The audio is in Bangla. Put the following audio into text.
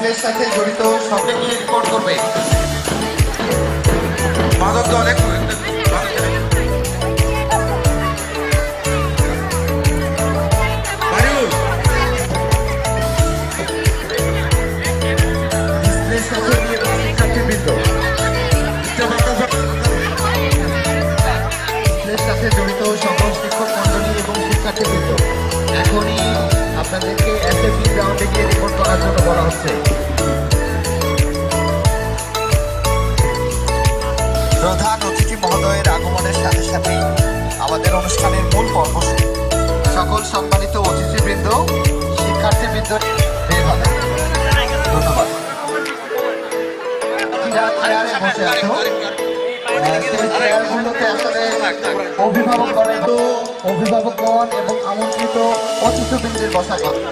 ডিসপ্লের সাথে জড়িত সবকে নিয়ে রিপোর্ট করবে। মাদক তো অনেক ডিসপ্লের সাথে শিক্ষার্থীবৃন্দ, ডিসপ্লের সাথে জড়িত সকল শিক্ষক মন্ডলী এবং শিক্ষার্থীবৃন্দ, এখনই আপনাদেরকে অ্যাসেম্বলি গ্রাউন্ডে গিয়ে রিপোর্ট করার জন্য বলা হচ্ছে। প্রধান অতিথি মহোদয়ের আগমনের সাথে সাথে আমাদের অনুষ্ঠানের মূল পর্ব শুরু। সকল সম্মানিত অতিথিবৃন্দ, শিক্ষার্থীবৃন্দ বের হবে। ধন্যবাদ। অভিভাবকগণ এবং আমন্ত্রিত অতিথিবৃন্দের বসার কথা।